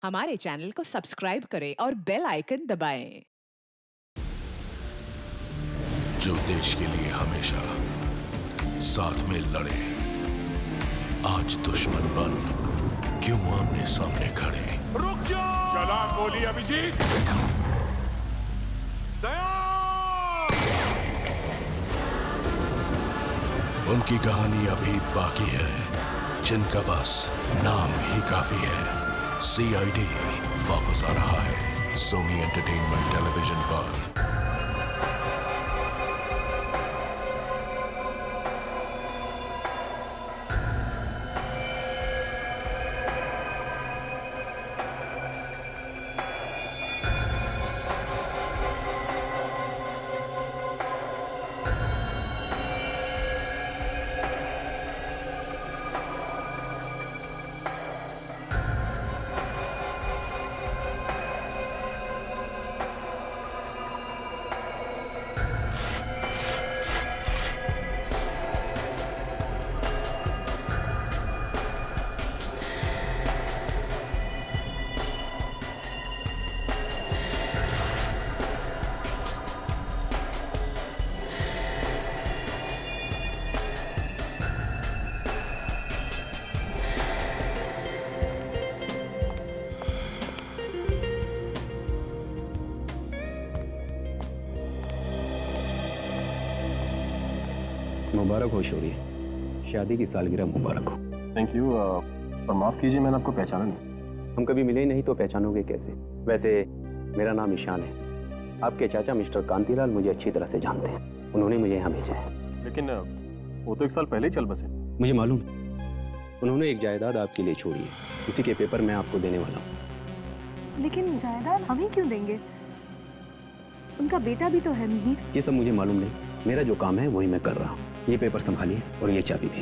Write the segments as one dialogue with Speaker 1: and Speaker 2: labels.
Speaker 1: हमारे चैनल को सब्सक्राइब करें और बेल आइकन दबाएं।
Speaker 2: जो देश के लिए हमेशा साथ में लड़े, आज दुश्मन बन क्यों आमने सामने खड़े।
Speaker 3: रुक जाओ! चला गोली अभिजीत! दया!
Speaker 2: उनकी कहानी अभी बाकी है, जिनका बस नाम ही काफी है। CID वापस आ रहा है सोनी एंटरटेनमेंट टेलीविजन पर।
Speaker 4: मुबारक हो शौर्य, शादी की सालगिरह मुबारक हो।
Speaker 5: थैंक यू, पर माफ़ कीजिए मैंने आपको पहचाना नहीं।
Speaker 4: हम कभी मिले ही नहीं तो पहचानोगे कैसे? वैसे मेरा नाम ईशान है। आपके चाचा मिस्टर कांतीलाल मुझे अच्छी तरह से जानते हैं, उन्होंने मुझे यहाँ भेजा है।
Speaker 5: लेकिन वो तो 1 साल पहले ही चल बसे।
Speaker 4: मुझे मालूम है, उन्होंने एक जायदाद आपके लिए छोड़ी है, इसी के पेपर मैं आपको देने वाला हूँ।
Speaker 6: लेकिन जायदाद हमें क्यों देंगे? उनका बेटा भी तो है मिहिर।
Speaker 4: ये सब मुझे मालूम नहीं, मेरा जो काम है वही मैं कर रहा हूँ। ये पेपर संभालिए और ये चाबी भी।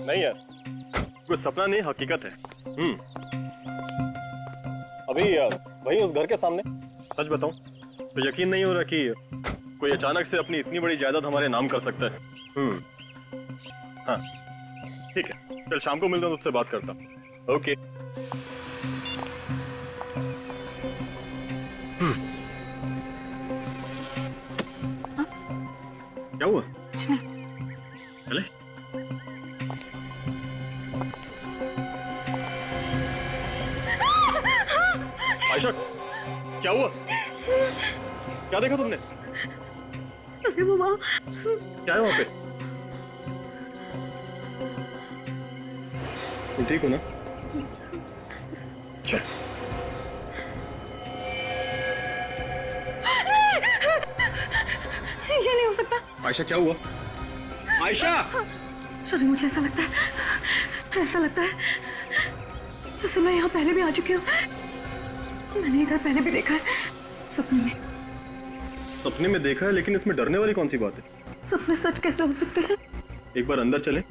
Speaker 5: नहीं यार, कोई सपना नहीं, हकीकत है। अभी वही उस घर के सामने। सच बताऊं तो यकीन नहीं हो रहा कि कोई अचानक से अपनी इतनी बड़ी जायदाद हमारे नाम कर सकता है। हाँ ठीक है, कल शाम को मिलता हूँ, तुझसे बात करता हूँ। ओके। क्या हुआ?
Speaker 6: कुछ नहीं।
Speaker 5: चले। आयशा, क्या हुआ? क्या देखा तुमने?
Speaker 6: अरे वो वहाँ।
Speaker 5: क्या है वहाँ पे? तुम ठीक हो ना? चल।
Speaker 6: ये नहीं हो सकता।
Speaker 5: आयशा क्या हुआ? आयशा!
Speaker 6: सॉरी, मुझे ऐसा लगता है जैसे मैं यहाँ पहले भी आ चुकी हूँ। मैंने ये घर पहले भी देखा है, सपने में।
Speaker 5: सपने में देखा है, लेकिन इसमें डरने वाली कौन सी बात है?
Speaker 6: सपने सच कैसे हो सकते हैं?
Speaker 5: एक बार अंदर चले,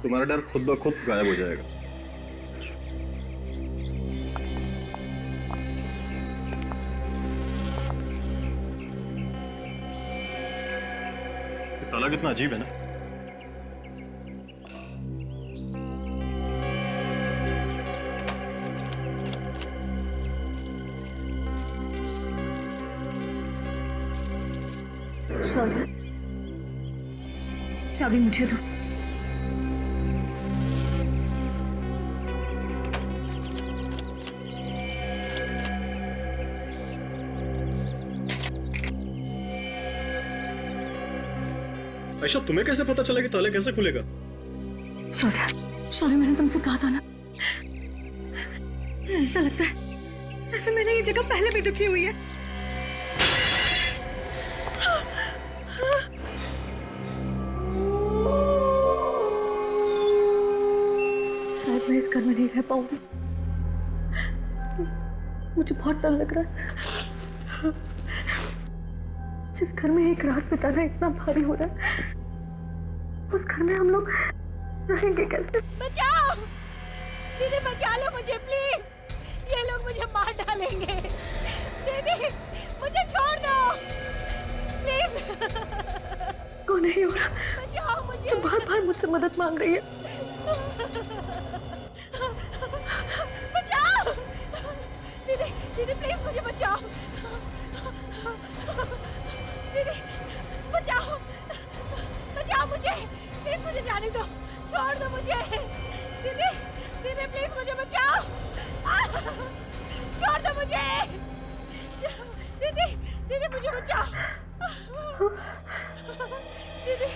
Speaker 5: तुम्हारा डर खुद ब खुद गायब हो जाएगा। ताला कितना अजीब है ना।
Speaker 6: शौर्य, चाबी मुझे दो।
Speaker 5: आयशा, तुम्हें कैसे पता चला कि ताला कैसे खुलेगा?
Speaker 6: शौर्य, मैंने तुमसे कहा था ना, ऐसा लगता है जैसे मैंने ये जगह पहले भी दुखी हुई है। शायद मैं इस घर में नहीं रह पाऊंगी। मुझे बहुत डर लग रहा है। जिस घर में एक रात बिताना इतना भारी हो रहा है, उस घर में हम लोग रहेंगे कैसे?
Speaker 7: बचाओ दीदी, बचा लो मुझे प्लीज, ये लोग मुझे मार डालेंगे।
Speaker 6: मदद मांग रही है।
Speaker 7: बचाओ दीदी, दीदी प्लीज मुझे बचाओ। दीदी बचाओ, बचाओ मुझे, प्लीज मुझे जाने दो, छोड़ दो मुझे। दीदी, दीदी प्लीज मुझे बचाओ, छोड़ दो मुझे। दीदी, दीदी मुझे बचाओ। दीदी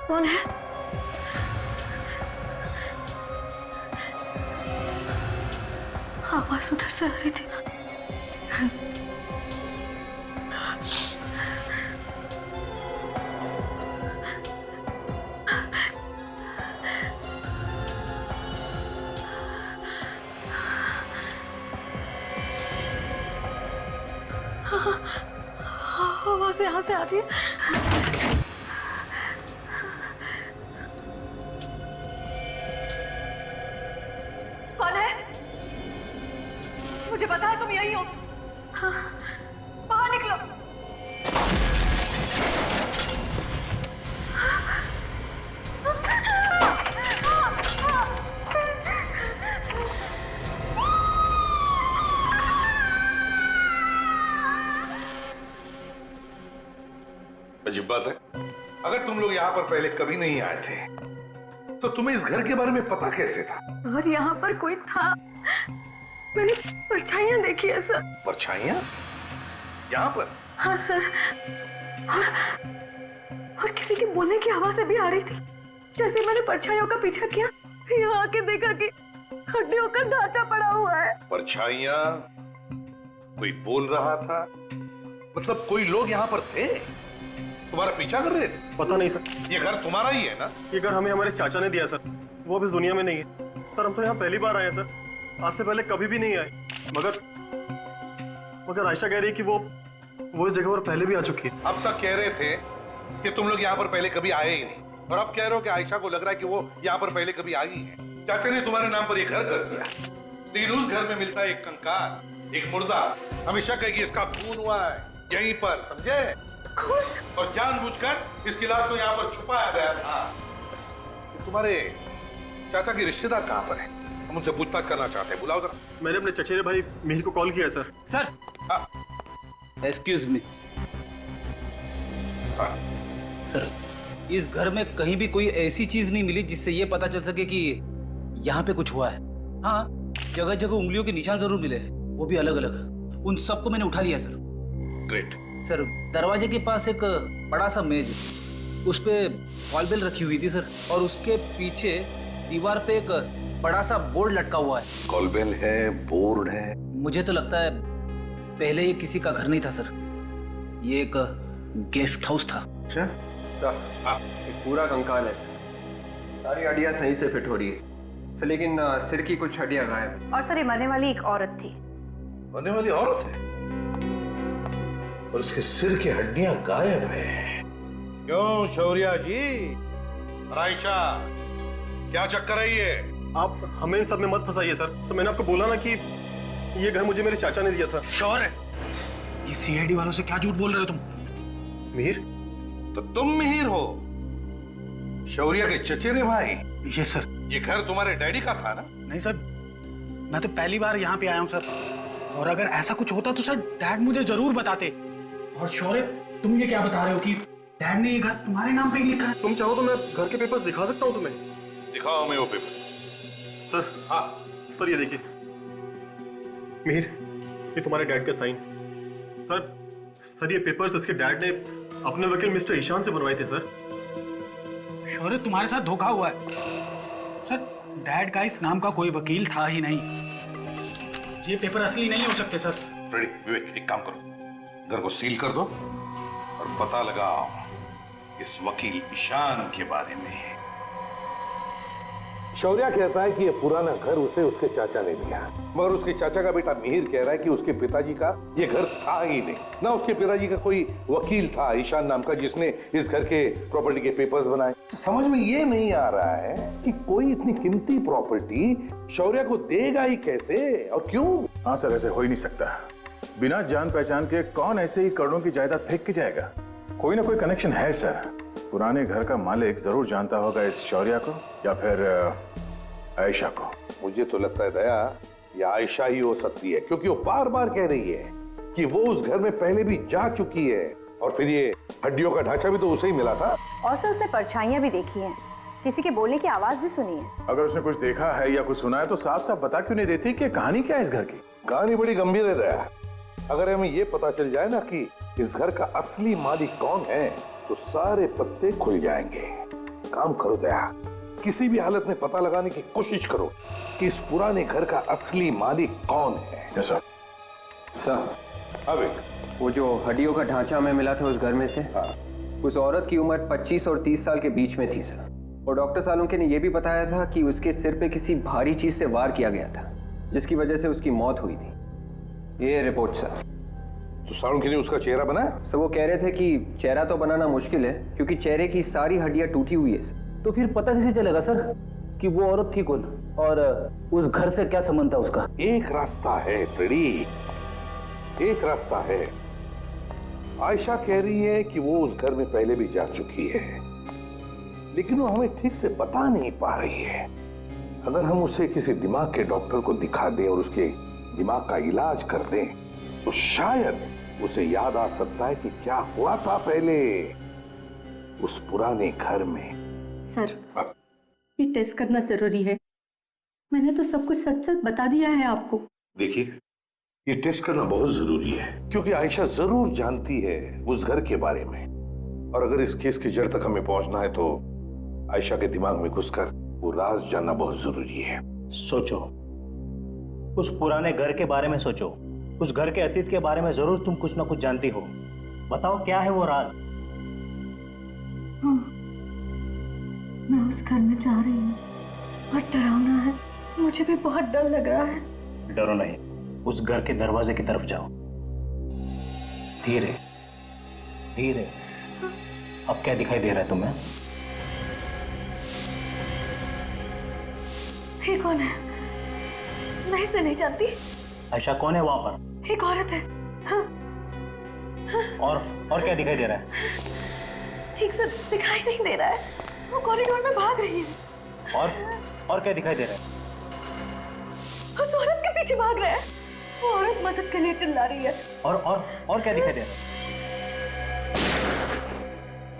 Speaker 6: कौन है? आवाज उधर से आ रही थी। आवाज यहाँ से आ रही है। कौन है? मुझे पता है तुम यही हो। हाँ, बाहर निकलो।
Speaker 8: अजीब बात है, अगर तुम लोग यहाँ पर पहले कभी नहीं आए थे तो तुम्हें इस घर के बारे में पता कैसे था?
Speaker 6: और यहाँ पर कोई था, मैंने परछाइयाँ देखी है सर।
Speaker 8: परछाइयाँ यहाँ पर?
Speaker 6: हाँ सर, और किसी के बोलने की आवाज भी आ रही थी। जैसे मैंने परछाइयों का पीछा किया, यहाँ आके देखा कि हड्डियों का ढांचा पड़ा हुआ है।
Speaker 8: परछाइयाँ, कोई बोल रहा था, मतलब कोई लोग यहाँ पर थे, तुम्हारा पीछा कर रहे थे?
Speaker 5: पता नहीं सर।
Speaker 8: ये घर तुम्हारा ही है ना?
Speaker 5: ये घर हमें हमारे चाचा ने दिया सर, वो अब इस दुनिया में नहीं है सर। हम तो यहाँ पहली बार आए हैं सर, आज से पहले कभी भी नहीं आए। मगर आयशा कह रही है कि वो इस जगह पर पहले भी आ चुकी है।
Speaker 8: अब तक कह रहे थे कि तुम लोग यहाँ पर पहले कभी आए ही नहीं, और अब कह रहे हो कि आयशा को लग रहा है कि वो यहाँ पर पहले कभी आई है। चाचा ने तुम्हारे नाम पर ये घर कर दिया, लेकिन उस घर में मिलता है एक कंकाल, एक मुर्दा। हमेशा कहेगी इसका खून हुआ है यहीं पर, समझे? और जानबूझकर इसकी लाश को यहाँ पर छुपाया गया था। तुम्हारे चाचा के रिश्तेदार कहाँ पर हैं? हम उनसे पूछताछ करना चाहते हैं, बुलाओ जरा।
Speaker 5: मैंने अपने चचेरे भाई मिहिर को कॉल किया sir.
Speaker 9: Sir, excuse me sir, इस घर में कहीं भी कोई ऐसी चीज नहीं मिली जिससे ये पता चल सके कि यहाँ पे कुछ हुआ है। हाँ, जगह जगह उंगलियों के निशान जरूर मिले हैं, वो भी अलग अलग। उन सबको मैंने उठा लिया सर।
Speaker 8: ग्रेट।
Speaker 9: सर, दरवाजे के पास एक बड़ा सा मेज, उस पे वॉल बेल रखी हुई थी सर, और उसके पीछे दीवार पे एक बड़ा सा बोर्ड लटका हुआ है।
Speaker 8: कॉलबेल है, बोर्ड है।
Speaker 9: मुझे तो लगता है पहले ये किसी का घर नहीं था सर, ये एक गेस्ट हाउस था।
Speaker 10: अच्छा, एक पूरा कंकाल है सर, सारी हड्डियां सही से फिट हो रही है सर, लेकिन सिर की कुछ हड्डियां गायब है।
Speaker 11: और सर, ये मरने वाली एक औरत थी।
Speaker 8: मरने वाली औरत है और उसके सिर की हड्डियां गायब है। क्यों शौर्या जी? आयशा, क्या चक्कर है ये?
Speaker 5: आप हमें इन सब में मत फंसाइए सर। सर मैंने आपको बोला ना कि ये घर मुझे मेरे चाचा ने दिया था।
Speaker 8: शौर्य,
Speaker 9: ये सीआईडी वालों से क्या झूठ बोल रहे हो तुम?
Speaker 5: मिहिर?
Speaker 8: तो तुम मिहिर हो, शौर्या के चचेरे भाई?
Speaker 9: ये सर।
Speaker 8: ये घर तुम्हारे डैडी का था ना?
Speaker 9: नहीं सर, मैं तो पहली बार यहाँ पे आया हूँ सर, और अगर ऐसा कुछ होता तो सर डैड मुझे जरूर बताते। और शौर्य, तुम ये क्या बता रहे हो कि डैड ने ये घर तुम्हारे नाम पे ही लिखा है?
Speaker 5: तुम चाहो तो मैं घर के पेपर्स दिखा सकता हूँ तुम्हें।
Speaker 8: दिखाओ हमें वो पेपर।
Speaker 5: सर, हाँ सर, ये देखिए मिहिर, ये तुम्हारे डैड का साइन। सर ये पेपर्स इसके डैड ने अपने वकील मिस्टर ईशान से बनवाए थे सर।
Speaker 9: शौर्य, तुम्हारे साथ धोखा हुआ है सर। डैड का इस नाम का कोई वकील था ही नहीं, ये पेपर असली नहीं हो सकते सर।
Speaker 8: फ्रेडी, विवेक, एक काम करो, घर को सील कर दो और पता लगाओ इस वकील ईशान के बारे में।
Speaker 2: शौर्या कहता है कि ये पुराना घर उसे उसके चाचा ने दिया, मगर उसके चाचा का बेटा मिहिर कह रहा है कि उसके पिताजी का ये घर था ही नहीं, ना उसके पिताजी का कोई वकील था ईशान नाम का जिसने इस घर के प्रॉपर्टी के पेपर्स बनाए।
Speaker 8: समझ में ये नहीं आ रहा है कि कोई इतनी कीमती प्रॉपर्टी शौर्य को देगा ही कैसे और क्यों?
Speaker 3: हाँ सर, ऐसे हो ही नहीं सकता। बिना जान पहचान के कौन ऐसे ही करोड़ों की जायदाद फेंक के जाएगा? कोई ना कोई कनेक्शन है सर। पुराने घर का मालिक जरूर जानता होगा इस शौर्य को या फिर आयशा को।
Speaker 8: मुझे तो लगता है दया, ये आयशा ही हो सकती है, क्योंकि वो बार बार कह रही है कि वो उस घर में पहले भी जा चुकी है और फिर ये हड्डियों का ढांचा भी तो उसे ही मिला था।
Speaker 11: और सर उसने परछाइयां भी देखी हैं, किसी के बोलने की आवाज भी सुनी है।
Speaker 3: अगर उसने कुछ देखा है या कुछ सुना है तो साफ साफ बता क्यों नहीं देती कि कहानी क्या है इस घर की?
Speaker 8: कहानी बड़ी गंभीर है दया। अगर हमें ये पता चल जाए ना कि इस घर का असली मालिक कौन है तो सारे पत्ते खुल जाएंगे। काम करो दया, किसी भी हालत में पता लगाने की कोशिश करो कि इस पुराने घर का असली मालिक कौन है।
Speaker 3: सर
Speaker 8: अब
Speaker 10: वो जो हड्डियों का ढांचा हमें मिला था उस घर में से, उस औरत की उम्र 25 और 30 साल के बीच में थी सर। और डॉक्टर सालुंके ने यह भी बताया था कि उसके सिर पे किसी भारी चीज से वार किया गया था, जिसकी वजह से उसकी मौत हुई थी। ये रिपोर्ट सर।
Speaker 8: तो सालुंके ने उसका चेहरा बनाया?
Speaker 10: सर वो कह रहे थे कि चेहरा तो बनाना मुश्किल है क्योंकि चेहरे की सारी हड्डियां टूटी हुई है सर।
Speaker 9: तो फिर पता कैसे चलेगा सर कि वो औरत थी कौन और उस घर से क्या संबंध था उसका?
Speaker 8: एक रास्ता है फ्रेडी, एक रास्ता है। आयशा कह रही है कि वो उस घर में पहले भी जा चुकी है, लेकिन वो हमें ठीक से बता नहीं पा रही है। अगर हम उसे किसी दिमाग के डॉक्टर को दिखा दें और उसके दिमाग का इलाज कर दें तो शायद उसे याद आ सकता है कि क्या हुआ था पहले उस पुराने घर में।
Speaker 6: सर, ये टेस्ट करना जरूरी है। मैंने तो सब कुछ सच सच बता दिया है आपको।
Speaker 8: देखिए, ये टेस्ट करना बहुत जरूरी है क्योंकि आयशा जरूर जानती है उस घर के बारे में, और अगर इस केस की जड़ तक हमें पहुंचना है तो आयशा के दिमाग में घुसकर वो राज जानना बहुत जरूरी है।
Speaker 12: सोचो, उस पुराने घर के बारे में सोचो, उस घर के अतीत के बारे में जरूर तुम कुछ ना कुछ जानती हो। बताओ क्या है वो राज?
Speaker 6: हाँ, मैं उस घर में जा रही हूँ। बहुत डरावना है, मुझे भी बहुत डर लग रहा है।
Speaker 12: डरो नहीं, उस घर के दरवाजे की तरफ जाओ। धीरे धीरे। अब क्या दिखाई दे रहा है तुम्हें?
Speaker 6: ये कौन है? मैं इसे नहीं जानती।
Speaker 12: आयशा कौन है वहां पर?
Speaker 6: एक औरत है। हाँ।
Speaker 12: और क्या दिखाई दे रहा है?
Speaker 6: ठीक से दिखाई नहीं दे रहा है। वो कॉरिडोर में भाग रही है।
Speaker 12: और क्या दिखाई दे रहा है?
Speaker 6: उस औरत के पीछे भाग रहा है। वो औरत मदद के लिए चिल्ला रही है।
Speaker 12: और क्या दिखाई दे रहा है?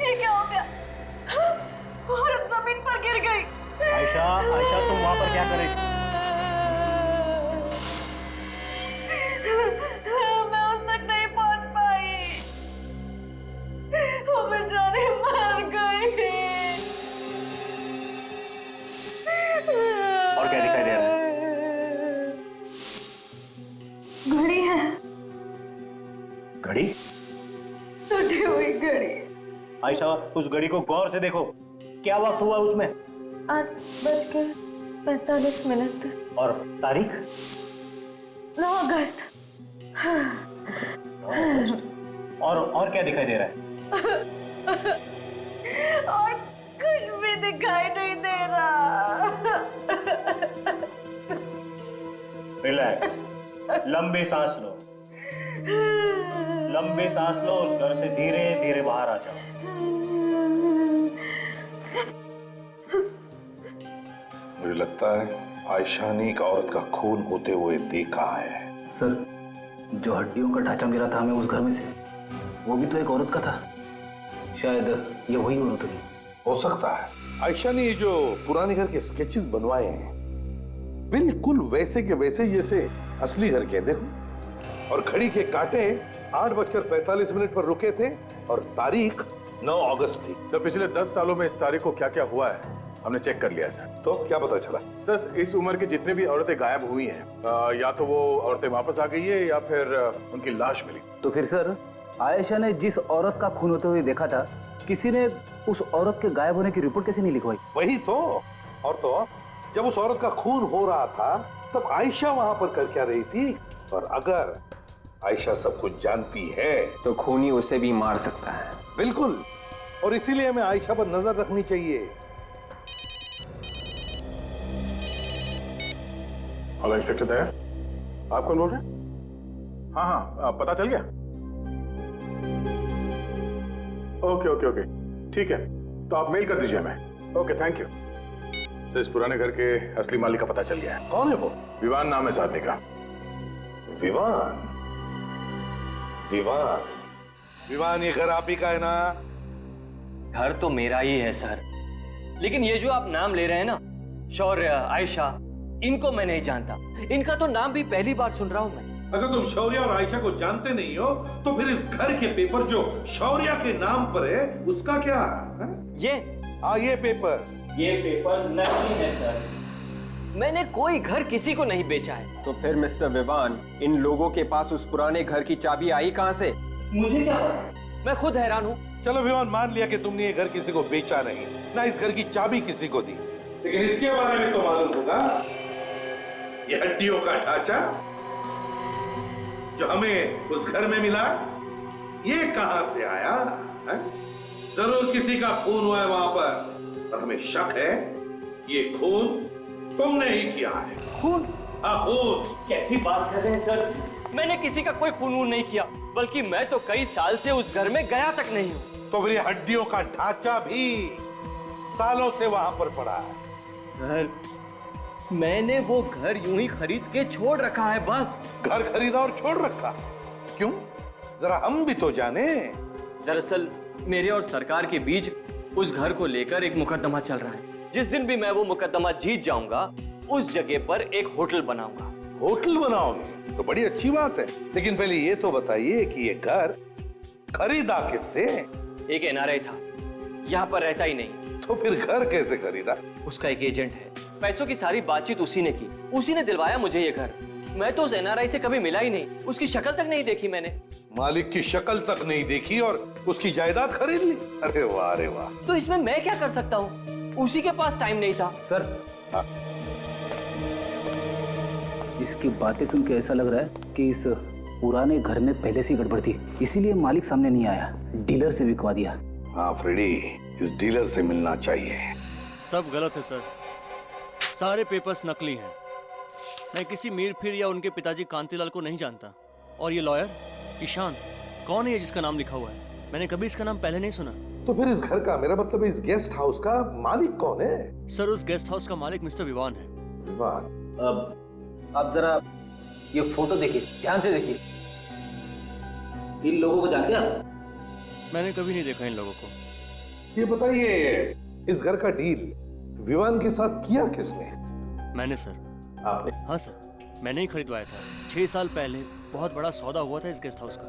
Speaker 6: ये क्या हो गया? वो औरत जमीन पर गिर गई।
Speaker 12: आयशा, तुम वहां पर क्या कर रही थी?
Speaker 6: मैं उस तक नहीं पहुंच पाई। वो बेचारी मर गई।
Speaker 12: और क्या दिखाई दे रहा है?
Speaker 6: घड़ी है।
Speaker 12: घड़ी?
Speaker 6: टूटी हुई घड़ी।
Speaker 12: आयशा, उस घड़ी को गौर से देखो। क्या वक्त हुआ उसमें?
Speaker 6: 8:45।
Speaker 12: और तारीख?
Speaker 6: 9 अगस्त।
Speaker 12: और क्या दिखाई दे रहा है?
Speaker 6: और कुछ भी दिखाई नहीं दे रहा।
Speaker 12: रिलैक्स, लंबी सांस लो। लंबी सांस लो, उस घर से धीरे धीरे बाहर आ जाओ।
Speaker 8: मुझे लगता है आयशा ने एक औरत का खून होते हुए देखा है।
Speaker 9: सर, जो हड्डियों का ढांचा मिला था हमें उस घर में से, वो भी तो एक औरत का था। शायद ये वही औरत होगी।
Speaker 8: हो सकता है आयशा ने ये जो पुराने घर के स्केचेस बनवाए हैं बिल्कुल वैसे के वैसे जैसे असली घर के। देखो, और घड़ी के कांटे 8:45 पर रुके थे और तारीख 9 अगस्त थी।
Speaker 3: सर, पिछले 10 सालों में इस तारीख को क्या क्या हुआ है हमने चेक कर लिया सर।
Speaker 8: तो क्या पता चला?
Speaker 3: सर, इस उम्र की जितने भी औरतें गायब हुई हैं, या तो वो औरतें वापस आ गई है या फिर उनकी लाश मिली।
Speaker 9: तो फिर सर, आयशा ने जिस औरत का खून होते हुए देखा था, किसी ने उस औरत के गायब होने की रिपोर्ट कैसे नहीं लिखवाई?
Speaker 8: वही तो। और तो जब उस औरत का खून हो रहा था तब आयशा वहां पर कर क्या रही थी? और अगर आयशा सब कुछ जानती है
Speaker 10: तो खूनी उसे भी मार सकता है।
Speaker 8: बिल्कुल। और इसीलिए हमें आयशा पर नजर रखनी चाहिए।
Speaker 3: हेलो इंस्पेक्टर दया, आप कौन बोल रहे हैं? हाँ हाँ, पता चल गया? ओके ओके ओके, ठीक है, तो आप मेल कर दीजिए हमें। Okay, thank you. सर, इस पुराने घर के असली मालिक का पता चल गया है।
Speaker 8: कौन है वो?
Speaker 3: विवान नाम है इस आदमी का।
Speaker 8: विवान? विवान? विवान, ये घर आप ही का है ना?
Speaker 13: घर तो मेरा ही है सर, लेकिन ये जो आप नाम ले रहे हैं ना, शौर्य, आयशा, इनको मैं नहीं जानता। इनका तो नाम भी पहली बार सुन रहा हूं मैं।
Speaker 8: अगर तुम शौर्य और आयशा को जानते नहीं हो तो फिर इस घर के पेपर जो शौर्य के नाम पर है उसका क्या है? ये पेपर
Speaker 13: नकली है सर। मैंने कोई घर किसी को नहीं बेचा है।
Speaker 10: तो फिर मिस्टर विवान, इन लोगों के पास उस पुराने घर की चाबी आई कहां से?
Speaker 13: मुझे क्या पता, मैं खुद हैरान हूँ।
Speaker 8: चलो विवान, मान लिया कि तुमने ये घर किसी को बेचा नहीं, ना इस घर की चाबी किसी को दी, लेकिन इसके बारे में तो मालूम होगा। ये हड्डियों का ढांचा जो हमें उस घर में मिला, ये कहां से आया है? जरूर किसी का खून हुआ है वहां पर, और हमें शक है ये खून तुमने ही किया है।
Speaker 13: खून?
Speaker 8: हाँ, खून।
Speaker 13: कैसी बात कर रहे हैं सर? मैंने किसी का कोई खून नहीं किया, बल्कि मैं तो कई साल से उस घर में गया तक नहीं हूँ।
Speaker 8: तो फिर हड्डियों का ढांचा भी सालों से वहां पर पड़ा है।
Speaker 13: सर, मैंने वो घर यूं ही खरीद के छोड़ रखा है बस।
Speaker 8: घर खरीदा और छोड़ रखा? क्यों? जरा हम भी तो जाने।
Speaker 13: दरअसल मेरे और सरकार के बीच उस घर को लेकर एक मुकदमा चल रहा है। जिस दिन भी मैं वो मुकदमा जीत जाऊंगा, उस जगह पर एक होटल बनाऊंगा।
Speaker 8: होटल बनाओगे? तो बड़ी अच्छी बात है, लेकिन पहले ये तो बताइए कि ये घर खरीदा किससे?
Speaker 13: एक एनआरआई था, यहाँ पर रहता ही नहीं।
Speaker 8: तो फिर घर कैसे खरीदा?
Speaker 13: उसका एक एजेंट है, पैसों की सारी बातचीत उसी ने की, उसी ने दिलवाया मुझे ये घर। मैं तो उस एनआरआई से कभी मिला ही नहीं, उसकी शक्ल तक नहीं देखी मैंने।
Speaker 8: मालिक की शक्ल तक नहीं देखी और उसकी जायदाद खरीद ली? अरे वाह, अरे वाह।
Speaker 13: तो इसमें मैं क्या कर सकता हूँ? उसी के पास टाइम नहीं था।
Speaker 9: सर, इसकी बातें सुन के ऐसा लग रहा है कि इस पुराने घर में पहले से गड़बड़ थी, इसीलिए मालिक सामने नहीं आया, डीलर से बिकवा दिया।
Speaker 8: हाँ फ्रेडी, इस डीलर से मिलना चाहिए।
Speaker 14: सब गलत है सर, सारे पेपर्स नकली हैं। मैं किसी मीर फिर या उनके पिताजी कांतीलाल को नहीं जानता। और ये लॉयर ईशान कौन है जिसका नाम लिखा हुआ है? मैंने कभी इसका नाम पहले नहीं सुना।
Speaker 8: तो फिर इस घर का, मेरा मतलब इस गेस्ट हाउस का मालिक कौन है?
Speaker 14: सर, उस गेस्ट हाउस का मालिक मिस्टर विवान है।
Speaker 8: विवान?
Speaker 9: अब आप जरा ये फोटो देखिए, ध्यान से देखिए। इन लोगों को जानते हैं आप?
Speaker 14: मैंने कभी नहीं देखा इन लोगों को।
Speaker 8: ये बताइए, इस घर का डील विवान के साथ किया किसने?
Speaker 14: मैंने सर।
Speaker 8: आपने?
Speaker 14: हाँ सर, मैंने ही खरीदवाया था। 6 साल पहले बहुत बड़ा सौदा हुआ था इस गेस्ट हाउस का।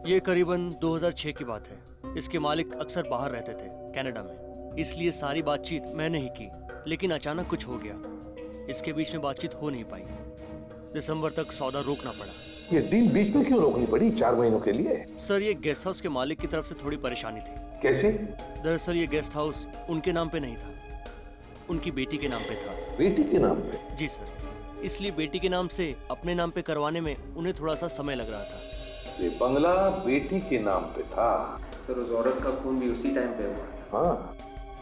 Speaker 14: ये करीबन 2006 की बात है। इसके मालिक अक्सर बाहर रहते थे, कनाडा में, इसलिए सारी बातचीत मैंने ही की। लेकिन अचानक कुछ हो गया, इसके बीच में बातचीत हो नहीं पाई। दिसंबर तक सौदा रोकना पड़ा।
Speaker 8: ये डील बीच में क्यों रोकनी पड़ी 4 महीनों के लिए?
Speaker 14: सर, ये गेस्ट हाउस के मालिक की तरफ से थोड़ी परेशानी थी।
Speaker 8: कैसे?
Speaker 14: दरअसल ये गेस्ट हाउस उनके नाम पे नहीं था, उनकी बेटी के नाम पे था।
Speaker 8: बेटी के नाम पे?
Speaker 14: जी सर, इसलिए बेटी के नाम से अपने नाम पे करवाने में उन्हें थोड़ा सा समय लग रहा था।
Speaker 8: ये बंगला बेटी के नाम पे था?
Speaker 10: सर, उस औरत का खून भी उसी टाइम पे हुआ।
Speaker 8: हाँ,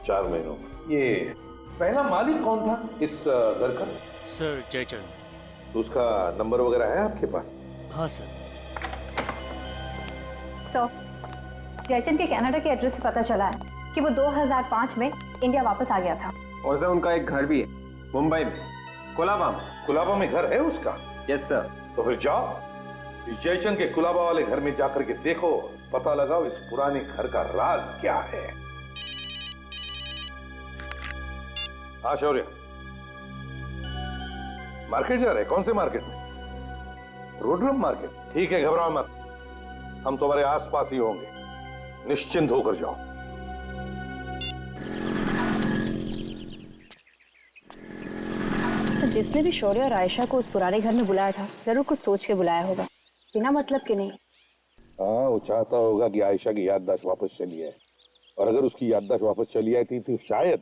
Speaker 8: 4 महीनों। ये पहला मालिक कौन था इस घर का?
Speaker 14: सर, जयचंद।
Speaker 8: तो उसका नंबर वगैरह है आपके पास?
Speaker 14: हाँ सर।
Speaker 11: जयचंद के कनाडा के एड्रेस से पता चला है कि वो 2005 में इंडिया वापस आ गया था।
Speaker 10: और सर, उनका एक घर भी है मुंबई में, कुलाबा में।
Speaker 8: कुलाबा में घर है उसका?
Speaker 10: Yes sir.
Speaker 8: तो फिर जाओ, इस जयचंद के कुलाबा वाले घर में जाकर के देखो, पता लगाओ इस पुराने घर का राज क्या है। हाँ शौर्य, मार्केट जा रहे? कौन से मार्केट में? रोडरम मार्केट? ठीक है, घबराओ मत, हम तुम्हारे आसपास ही होंगे, निश्चिंत होकर जाओ।
Speaker 11: सर, जिसने भी शौर्य और आयशा को उस पुराने घर में बुलाया था, जरूर कुछ सोच के बुलाया होगा, बिना मतलब के नहीं।
Speaker 8: हाँ, वो चाहता होगा कि आयशा की याददाश्त वापस चली आए, और अगर उसकी याददाश्त वापस चली आई थी तो शायद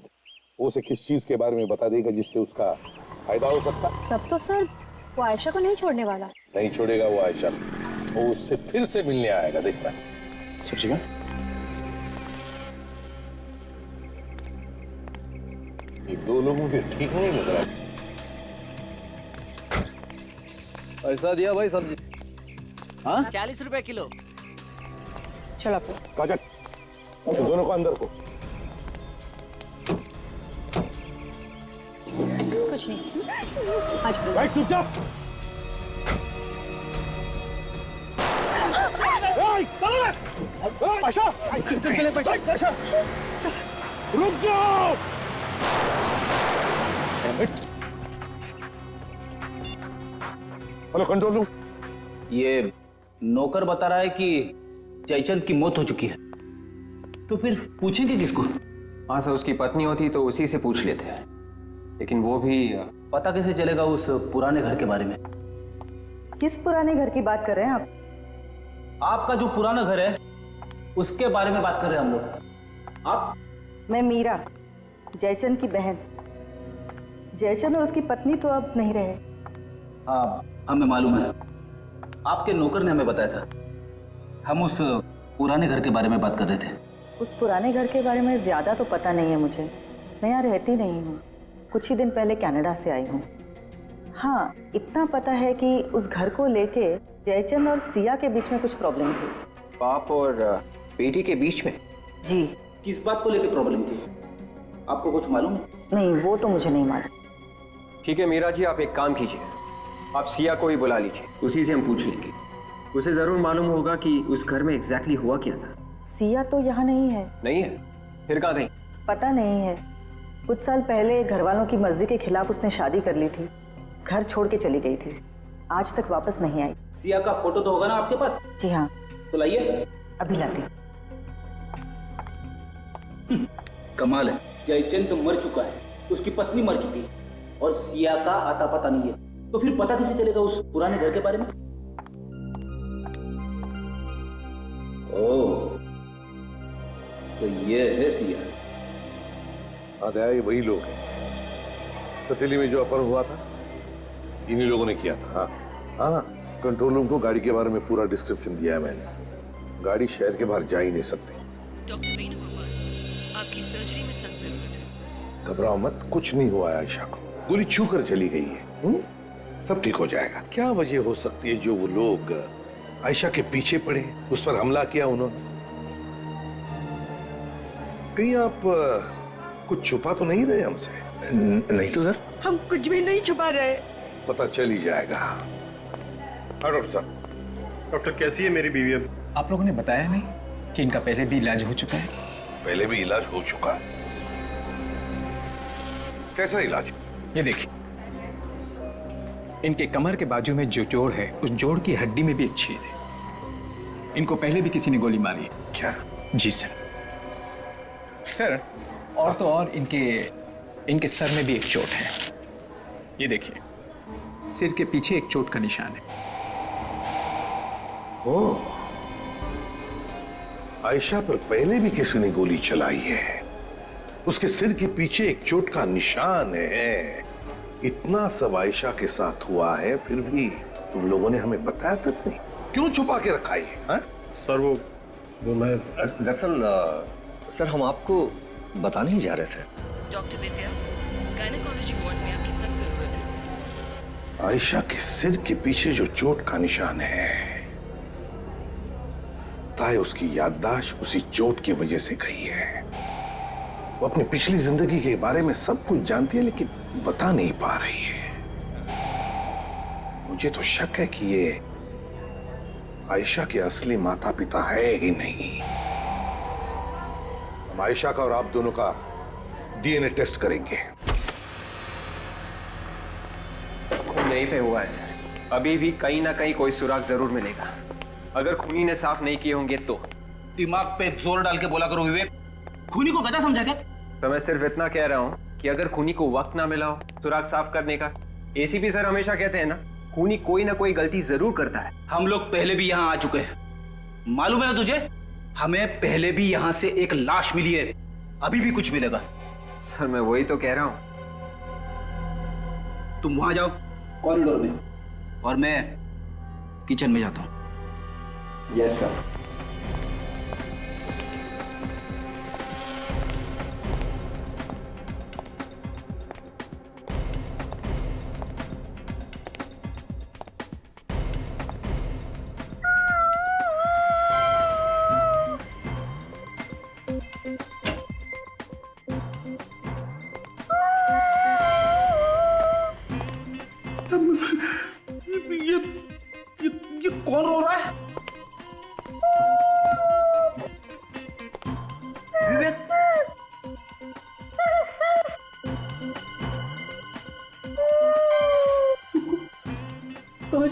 Speaker 8: वो उसे किस चीज के बारे में बता देगा जिससे उसका फायदा हो सकता।
Speaker 11: तब तो सर वो आयशा को नहीं छोड़ने वाला।
Speaker 8: नहीं छोड़ेगा वो आयशा, वो उससे फिर से मिलने आएगा, देखना।
Speaker 12: सब ठीक है?
Speaker 8: दो लोगों के ठीक नहीं लग रहा।
Speaker 4: पैसा दिया भाई सब्जी? हाँ
Speaker 14: 40 रुपए किलो।
Speaker 11: चलो
Speaker 8: काजल दोनों को अंदर को।
Speaker 11: कुछ नहीं आज
Speaker 8: भाई चुपचाप। आशा आशा रुक जाओ। Hello control room.
Speaker 9: ये नौकर बता रहा है कि जयचंद की मौत हो चुकी है, तो फिर पूछेंगे किसको?
Speaker 10: हाँ सर, उसकी पत्नी होती तो उसी से पूछ लेते हैं, लेकिन वो भी
Speaker 9: पता कैसे चलेगा उस पुराने घर के बारे में?
Speaker 15: किस पुराने घर की बात कर रहे हैं आप?
Speaker 9: आपका जो पुराना घर है उसके बारे में बात कर रहे हैं हम लोग। आप?
Speaker 15: मैं मीरा, जयचंद की बहन। जयचंद और उसकी पत्नी तो अब नहीं रहे।
Speaker 9: हाँ हमें मालूम है, आपके नौकर ने हमें बताया था। हम उस पुराने घर के बारे में बात कर रहे थे।
Speaker 15: उस पुराने घर के बारे में ज्यादा तो पता नहीं है मुझे, मैं यहाँ रहती नहीं हूँ, कुछ ही दिन पहले कनाडा से आई हूँ। हाँ इतना पता है कि उस घर को लेके जयचंद और सिया के बीच में कुछ प्रॉब्लम थी।
Speaker 10: बाप और बेटी के बीच में?
Speaker 15: जी।
Speaker 9: किस बात को लेकर प्रॉब्लम थी, आपको कुछ मालूम है?
Speaker 15: नहीं वो तो मुझे नहीं मालूम।
Speaker 10: ठीक है मीरा जी, आप एक काम कीजिए, आप सिया को ही बुला लीजिए, उसी से हम पूछ लेंगे। उसे जरूर मालूम होगा कि उस घर में एग्जैक्टली हुआ क्या था।
Speaker 15: सिया तो यहाँ नहीं है।
Speaker 10: नहीं है? फिर कहाँ गई?
Speaker 15: पता नहीं है, कुछ साल पहले घर वालों की मर्जी के खिलाफ उसने शादी कर ली थी, घर छोड़ के चली गई थी, आज तक वापस नहीं आई।
Speaker 9: सिया का फोटो तो होगा ना आपके पास?
Speaker 15: जी हाँ।
Speaker 9: तो लाइए।
Speaker 15: अभी लाती।
Speaker 9: कमाल है, जयचंद तो मर चुका है, उसकी पत्नी मर चुकी है और सिया का आता पता नहीं है, तो फिर पता कैसे चलेगा उस पुराने घर के बारे में? ओह, तो ये है सिया।
Speaker 8: आया ये वही लोग हैं। पतीली में जो अपहरण हुआ था इन्हीं लोगों ने किया था। हाँ हाँ, कंट्रोल रूम को गाड़ी के बारे में पूरा डिस्क्रिप्शन दिया है मैंने। गाड़ी शहर के बाहर जा ही नहीं सकती।
Speaker 16: डॉक्टर वेणुगोपाल, आपकी सर्जरी में सख्त जरूरत है।
Speaker 8: घबराओ मत, कुछ नहीं हुआ है आयशा को, गोली छू कर चली गई है। सब ठीक हो जाएगा। क्या वजह हो सकती है जो वो लोग आयशा के पीछे पड़े, उस पर हमला किया उन्होंने? कहीं आप कुछ छुपा तो नहीं रहे हमसे? नहीं तो सर,
Speaker 16: हम कुछ भी नहीं छुपा रहे।
Speaker 8: पता चल ही जाएगा। डॉक्टर साहब।
Speaker 5: डॉक्टर कैसी है मेरी बीवी अब?
Speaker 17: आप लोगों ने बताया नहीं कि इनका पहले भी इलाज हो चुका है?
Speaker 8: पहले भी इलाज हो चुका है? कैसा इलाज?
Speaker 17: ये देखिए, इनके कमर के बाजू में जो जोड़ है उस जोड़ की हड्डी में भी एक छेद है। इनको पहले भी किसी ने गोली मारी है।
Speaker 8: क्या?
Speaker 17: जी सर, और तो और इनके सर में भी एक चोट है। ये देखिए, सिर के पीछे एक चोट का निशान है।
Speaker 8: ओह, आयशा पर पहले भी किसी ने गोली चलाई है, उसके सिर के पीछे एक चोट का निशान है। इतना सब आयशा के साथ हुआ है, फिर भी तुम लोगों ने हमें बताया तक नहीं। क्यों छुपा के रखा है? हाँ?
Speaker 5: सर वो मैं
Speaker 18: दरअसल सर हम आपको बताने ही जा रहे थे।
Speaker 16: डॉक्टर विद्या, गायनेकोलॉजी वार्ड में आपकी सख्त जरूरत है।
Speaker 8: आयशा के सिर के पीछे जो चोट का निशान है, ताए उसकी याददाश्त उसी चोट की वजह से गई है। वो अपनी पिछली जिंदगी के बारे में सब कुछ जानती है, लेकिन बता नहीं पा रही है। मुझे तो शक है कि ये आयशा के असली माता पिता है ही नहीं। हम आयशा का और आप दोनों का डीएनए टेस्ट करेंगे।
Speaker 10: खून यहीं पे हुआ है सर, अभी भी कहीं ना कहीं कोई सुराग जरूर मिलेगा। अगर खूनी ने साफ नहीं किए होंगे तो।
Speaker 9: दिमाग पे जोर डाल के बोला करो विवेक, खूनी को गधा समझा क्या?
Speaker 10: तो मैं सिर्फ इतना कह रहा हूँ कि अगर खूनी को वक्त ना मिला हो सुराग साफ करने का, एसीपी सर हमेशा कहते हैं ना, खूनी कोई ना कोई गलती जरूर करता है।
Speaker 9: हम लोग पहले भी यहाँ आ चुके हैं, मालूम है ना तुझे? हमें पहले भी यहाँ से एक लाश मिली है, अभी भी कुछ मिलेगा।
Speaker 10: सर मैं वही तो कह रहा हूँ।
Speaker 9: तुम वहां जाओ कॉरिडोर में, और मैं किचन में जाता हूँ।
Speaker 10: Yes sir.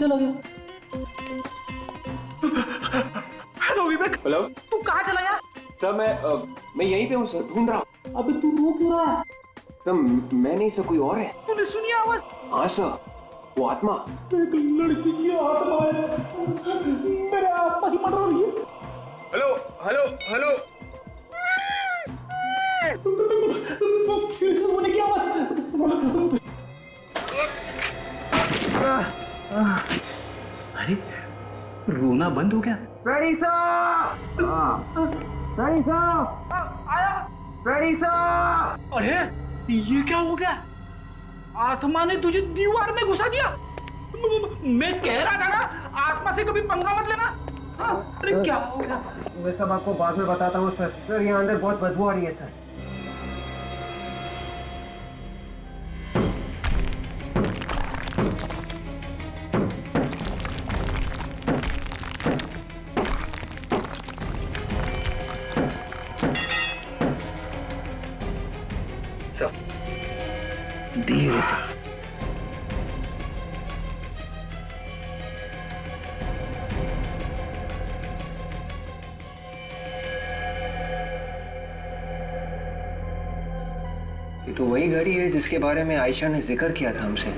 Speaker 9: चला गया? हेलो विवेक।
Speaker 10: हेलो
Speaker 9: तू कहाँ चला गया?
Speaker 10: सर मैं यहीं पे हूँ सर, ढूंढ रहा हूँ।
Speaker 9: अबे तू रो क्यों रहा है?
Speaker 10: सर मैं नहीं सर, कोई और है।
Speaker 9: तूने सुनी आवाज?
Speaker 10: हाँ सर, वो आत्मा।
Speaker 9: एक लड़की की आत्मा है मेरे आसपास ही मंडरा रही है।
Speaker 8: Hello hello hello.
Speaker 9: फिर से रोने की आवाज। अरे रोना बंद हो गया।
Speaker 10: रेडी सर, रेडी सर,
Speaker 9: आया
Speaker 10: रेडी सर।
Speaker 9: अरे ये क्या हो गया? आत्मा ने तुझे दीवार में घुसा दिया। मैं कह रहा था ना आत्मा से कभी पंगा मत लेना। अरे क्या हो गया?
Speaker 10: मैं सब आपको बाद में बताता हूँ सर। सर यहाँ अंदर बहुत बदबू आ रही है सर।
Speaker 9: धीरे से।
Speaker 10: ये तो वही घड़ी है जिसके बारे में आयशा ने जिक्र किया था हमसे।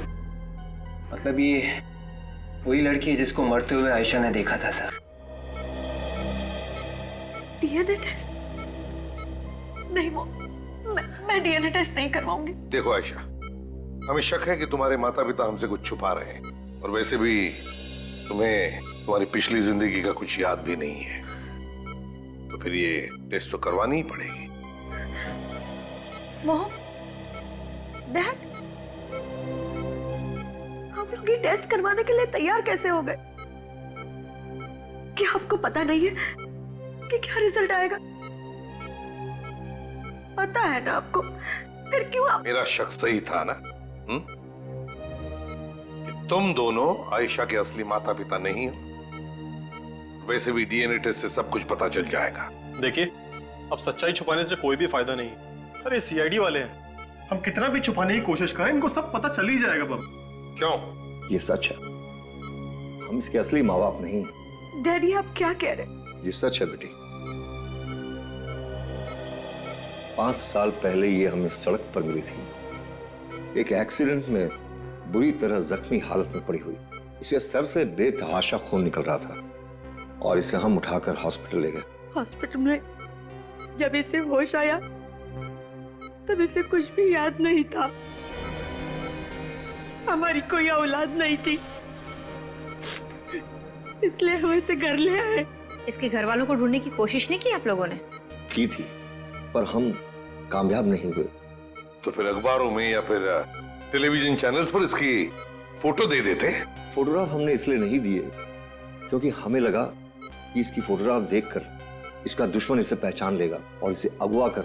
Speaker 10: मतलब ये वही लड़की है जिसको मरते हुए आयशा ने देखा था सर।
Speaker 6: डीएनए टेस्ट नहीं, वो मैं डीएनए टेस्ट नहीं करवाऊंगी।
Speaker 8: देखो आयशा, हमें शक है कि तुम्हारे माता पिता हमसे कुछ छुपा रहे हैं, और वैसे भी तुम्हें तुम्हारी पिछली जिंदगी का कुछ याद भी नहीं है, तो फिर ये टेस्ट तो करवानी ही पड़ेगी।
Speaker 6: मोहन, डैड, आप लोग ये टेस्ट करवाने के लिए तैयार कैसे हो गए? क्या आपको पता नहीं है कि क्या रिजल्ट आएगा? पता है ना आपको, फिर क्यों आप?
Speaker 8: मेरा शक सही था ना? कि तुम दोनों आयशा के असली माता पिता नहीं हो। वैसे भी डीएनए टेस्ट से सब कुछ पता चल जाएगा।
Speaker 5: देखिए, अब सच्चाई छुपाने से कोई भी फायदा नहीं। अरे सीआईडी वाले हैं, हम कितना भी छुपाने की कोशिश करें इनको सब पता चल ही जाएगा। बाबू
Speaker 8: क्यों?
Speaker 18: ये सच है, हम इसके असली माँ बाप नहीं।
Speaker 6: डैडी आप क्या कह रहे?
Speaker 18: ये सच है बेटी। 5 साल पहले ये हमें सड़क पर मिली थी, एक एक्सीडेंट में बुरी तरह जख्मी हालत में पड़ी हुई। इसे सर से बेतहाशा खून निकल रहा था और इसे हम उठाकर हॉस्पिटल ले गए।
Speaker 19: हॉस्पिटल में जब इसे होश आया तब इसे कुछ भी याद नहीं था। हमारी कोई औलाद नहीं थी, इसलिए हम इसे घर ले आए।
Speaker 11: इसके घर वालों को ढूंढने की कोशिश नहीं की आप लोगों ने?
Speaker 18: की थी, पर हम कामयाब नहीं हुए।
Speaker 8: तो फिर अखबारों में या फिर टेलीविजन चैनल्स पर इसकी फोटो दे देते।
Speaker 18: फोटोग्राफ हमने इसलिए नहीं दिए क्योंकि हमें लगा कि इसकी फोटोग्राफ देखकर इसका दुश्मन इसे पहचान लेगा और इसे अगवा कर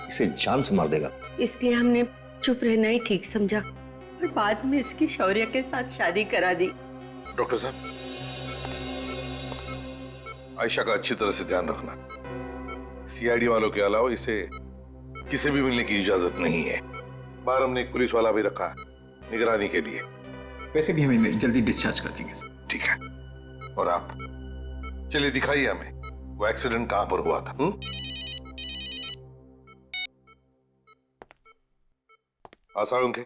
Speaker 18: इसे जान से मार देगा।
Speaker 19: इसलिए हमने चुप रहना ही ठीक समझा और बाद में इसकी शौर्य के साथ शादी करा दी।
Speaker 8: डॉक्टर साहब, आयशा का अच्छी तरह से ध्यान रखना। सीआईडी वालों के अलावा इसे किसी भी मिलने की इजाजत नहीं है। बाहर हमने एक पुलिस वाला भी रखा है निगरानी के लिए।
Speaker 17: वैसे भी हमें जल्दी डिस्चार्ज कर देंगे।
Speaker 8: ठीक है, और आप चलिए दिखाइए हमें वो एक्सीडेंट कहां पर हुआ था। आसार उनके।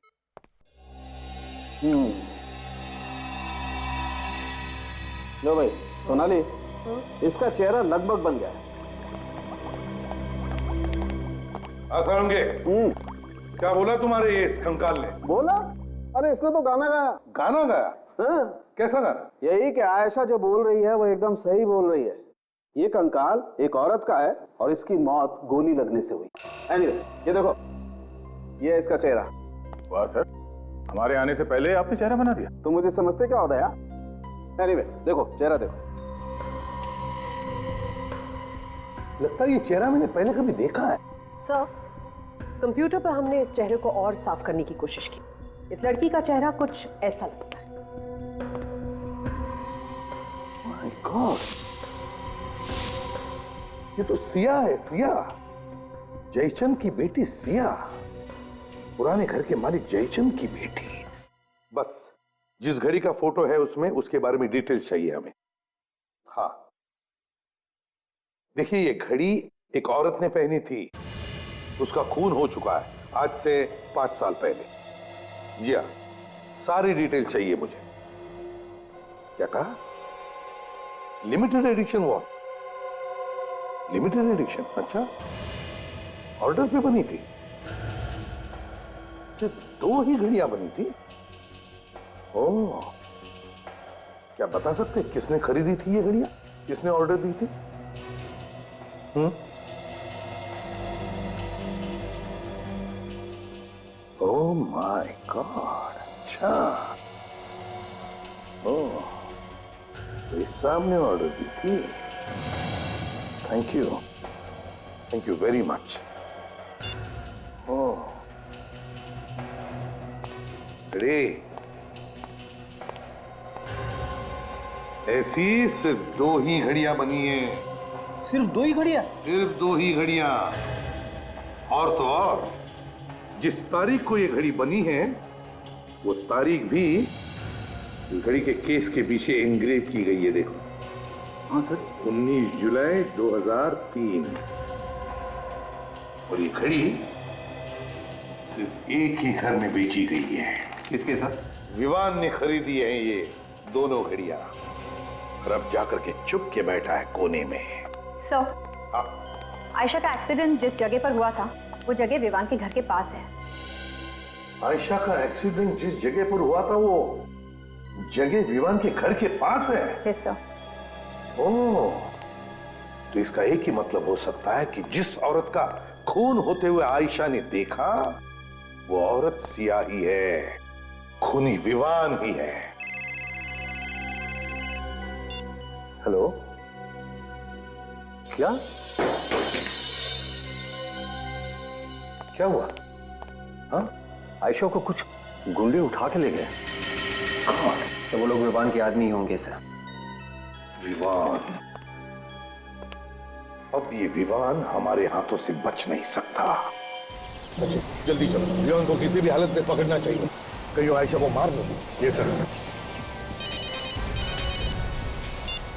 Speaker 4: लो भाई सोनाली, इसका चेहरा लगभग बन गया है।
Speaker 8: आसार उनके, क्या बोला तुम्हारे ये कंकाल ने?
Speaker 4: बोला? अरे इसने तो गाना गाया।
Speaker 8: गाना गाया?
Speaker 4: हाँ।
Speaker 8: कैसा गाना?
Speaker 4: यही कि आयशा जो बोल रही है वो एकदम सही बोल रही है। ये कंकाल एक औरत का है और इसकी मौत गोली लगने से हुई। एनीवे, ये देखो, ये है इसका चेहरा।
Speaker 3: वाह सर, हमारे आने से पहले आपने चेहरा बना दिया।
Speaker 4: तुम मुझे समझते क्या होता है यार? एनीवे, देखो चेहरा देखो।
Speaker 8: लगता है ये चेहरा मैंने पहले कभी देखा है।
Speaker 20: सर, कंप्यूटर पर हमने इस चेहरे को और साफ करने की कोशिश की। इस लड़की का चेहरा कुछ ऐसा लगता है।
Speaker 8: माय गॉड, ये तो सिया है। सिया, जयचंद की बेटी सिया, पुराने घर के मालिक जयचंद की बेटी। बस जिस घड़ी का फोटो है उसमें उसके बारे में डिटेल्स चाहिए हमें। हाँ, देखिए ये घड़ी एक औरत ने पहनी थी, उसका खून हो चुका है आज से 5 साल पहले। जी हाँ, सारी डिटेल चाहिए मुझे। क्या कहा? Limited edition? What limited edition? अच्छा, ऑर्डर पे बनी थी? सिर्फ 2 ही घड़ियां बनी थी? ओह, क्या बता सकते किसने खरीदी थी ये घड़ियां? किसने ऑर्डर दी थी? ओह माय गॉड, अच्छा, ओह, तो इस सामने ऑर्डर दी थी। Thank you very much. Oh, अरे ऐसी सिर्फ 2 ही घड़ियां बनी है।
Speaker 9: सिर्फ 2 ही घड़ियां?
Speaker 8: सिर्फ 2 ही घड़ियां। और तो और जिस तारीख को ये घड़ी बनी है वो तारीख भी इस घड़ी के केस के पीछे एनग्रेव की गई है। देखो, 19 जुलाई 2003। और ये घड़ी सिर्फ एक ही घर में बेची गई है।
Speaker 10: किसके साथ?
Speaker 8: विवान ने खरीदी है ये दोनों घड़ियां, और अब जाकर के चुप के बैठा है कोने में।
Speaker 11: आयशा का एक्सीडेंट जिस जगह पर हुआ था वो जगह विवान के घर के पास है।
Speaker 8: आयशा का एक्सीडेंट जिस जगह पर हुआ था वो जगह विवान के घर के पास है?
Speaker 11: Yes sir.
Speaker 8: ओह, तो इसका एक ही मतलब हो सकता है कि जिस औरत का खून होते हुए आयशा ने देखा वो औरत सिया ही है, खूनी विवान ही है। हेलो, क्या हुआ?
Speaker 10: हाँ, आयशा को कुछ गुंडे उठा के ले गए। तो वो लोग विवान के आदमी होंगे सर।
Speaker 8: विवान? अब ये विवान हमारे हाथों से बच नहीं सकता।
Speaker 3: सचिन, जल्दी चलो, विवान को किसी भी हालत में पकड़ना चाहिए, कहीं वो आयशा को मार न दे। ये सर।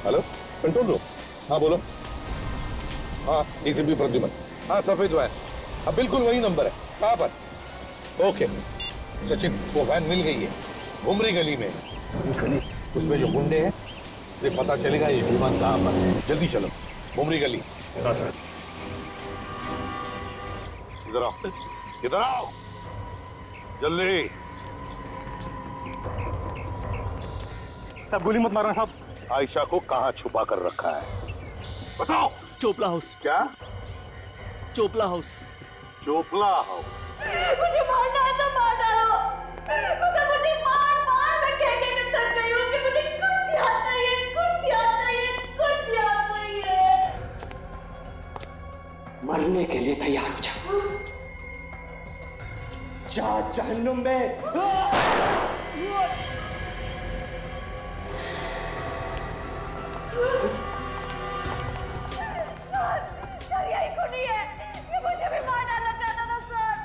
Speaker 3: Hello, control room. हाँ बोलो। हाँ, एसीपी प्रद्युमन। हाँ, सफेद वैन। हाँ, बिल्कुल वही नंबर है। कहाँ पर? ओके सचिन, वो वैन मिल गई है, घुमरी गली में। गली? उसमें जो गुंडे हैं से पता चलेगा ये विमान कहाँ पर है। जल्दी चलो, घुमरी गली। हाँ सर।
Speaker 8: इधर आओ, इधर आओ, जल्दी।
Speaker 5: साहब गोली मत मारना साहब।
Speaker 8: आयशा को कहाँ छुपा कर रखा है बताओ।
Speaker 14: चोपला हाउस।
Speaker 8: क्या?
Speaker 14: चोपला हाउस।
Speaker 8: चोपला हाउस?
Speaker 7: मुझे मारना है तो मार डालो, मगर मुझे मार मैं कहने में थक गई हूँ कि मुझे कुछ याद नहीं है, कुछ याद नहीं है, कुछ याद नहीं है।
Speaker 13: मरने के लिए तैयार हो जा जहन्नुम में।
Speaker 7: यही खूनी है, ये मुझे भी मार डालना चाहता था सर।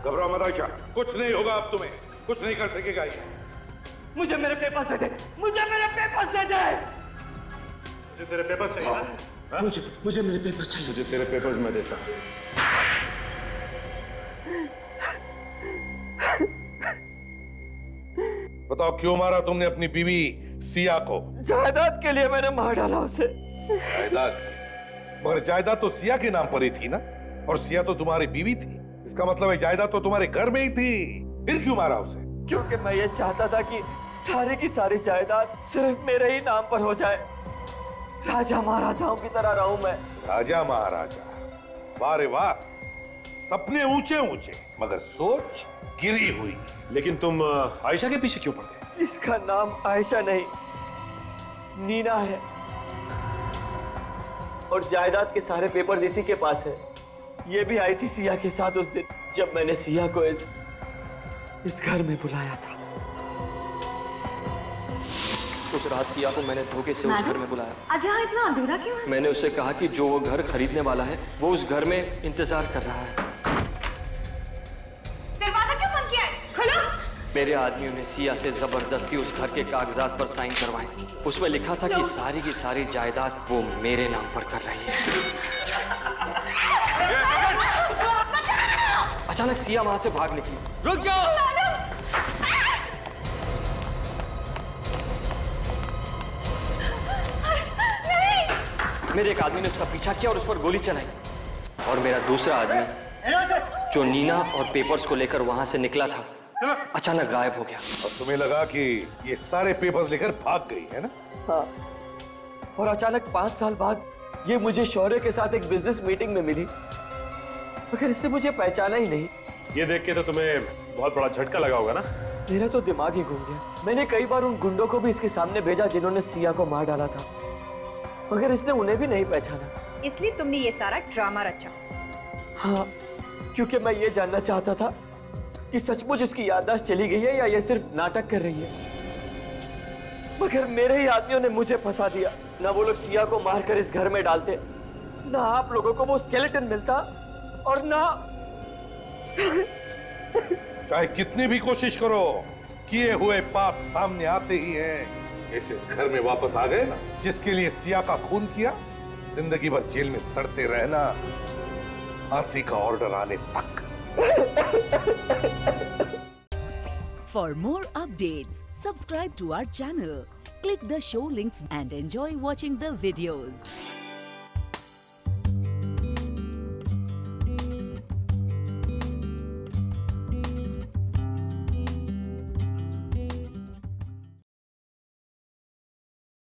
Speaker 8: घबराओ मत आयशा, कुछ नहीं होगा, अब तुम्हें कुछ नहीं कर सकेगा ये।
Speaker 13: मुझे मेरे पेपर्स दे दे, मुझे मेरे पेपर्स दे दे।
Speaker 3: मुझे तेरे पेपर्स चाहिए ना?
Speaker 13: मुझे मेरे पेपर्स चाहिए।
Speaker 3: मुझे तेरे पेपर्स मैं देता।
Speaker 8: बताओ क्यों मारा तुमने अपनी बीवी सिया को?
Speaker 13: जायदाद के लिए मैंने मार डाला उसे।
Speaker 8: जायदाद? मगर जायदाद तो सिया के नाम पर ही थी ना, और सिया तो तुम्हारी बीवी थी। इसका मतलब है जायदाद तो तुम्हारे घर में ही थी, फिर क्यों मारा उसे?
Speaker 13: क्योंकि मैं ये चाहता था कि सारी की सारी जायदाद सिर्फ मेरे ही नाम पर हो जाए। राजा महाराजाओं की तरह रहूं मैं।
Speaker 8: राजा महाराजा? वाह रे वाह, सपने ऊंचे ऊंचे मगर सोच गिरी हुई।
Speaker 3: लेकिन तुम आयशा के पीछे क्यों पड़ गए?
Speaker 13: इसका नाम आयशा नहीं, नीना है, और जायदाद के सारे पेपर इसी के पास है। ये भी आई थी सिया के साथ उस दिन जब मैंने सिया को इस घर में बुलाया था। उस रात सिया को मैंने धोखे से उस घर में बुलाया।
Speaker 6: आज यहाँ इतना अंधेरा क्यों है?
Speaker 13: मैंने उससे कहा कि जो वो घर खरीदने वाला है वो उस घर में इंतजार कर रहा है।
Speaker 7: दरवाजा क्यों बंद किया है? खोलो।
Speaker 13: मेरे आदमियों ने सिया से जबरदस्ती उस घर के कागजात पर साइन करवाए। उसमें लिखा था कि सारी की सारी जायदाद वो मेरे नाम पर कर रही है। अचानक सिया वहां से भाग निकली। रुक जाओ! मेरे एक आदमी ने उसका पीछा किया और उस पर गोली चलाई, और मेरा दूसरा आदमी जो नीना और पेपर्स को लेकर वहां से निकला था अचानक गायब हो गया।
Speaker 8: और तुम्हें लगा कि ये सारे पेपर्स लेकर भाग गई है ना?
Speaker 13: हाँ। और अचानक 5 साल बाद ये मुझे शौर्य के साथ एक बिजनेस मीटिंग में मिली, मगर इसने मुझे पहचाना ही नहीं।
Speaker 5: ये देख के तो तुम्हें बहुत बड़ा झटका लगा होगा ना?
Speaker 13: मेरा तो दिमाग ही घूम गया। मैंने कई बार उन गुंडों को भी इसके सामने भेजा जिन्होंने सिया को मार डाला था, मगर इसने उन्हें भी नहीं पहचाना।
Speaker 11: इसलिए तुमने ये सारा ड्रामा रचा?
Speaker 13: हाँ, क्योंकि मैं ये जानना चाहता था कि सचमुच इसकी याददाश्त चली गई है या ये सिर्फ नाटक कर रही है। मगर मेरे ही आदमियों ने मुझे फंसा दिया। ना वो लोग सिया को मारकर इस घर में डालते, ना आप लोगों को वो स्केलेटन मिलता, और ना
Speaker 8: चाहे कितनी भी कोशिश करो, किए हुए पाप सामने आते ही हैं। इस घर में वापस आ गए ना, जिसके लिए सिया का खून किया, जिंदगी भर जेल में सड़ते रहना, फांसी का ऑर्डर आने तक।
Speaker 1: For more updates, subscribe to our channel, click the show links and enjoy watching the videos.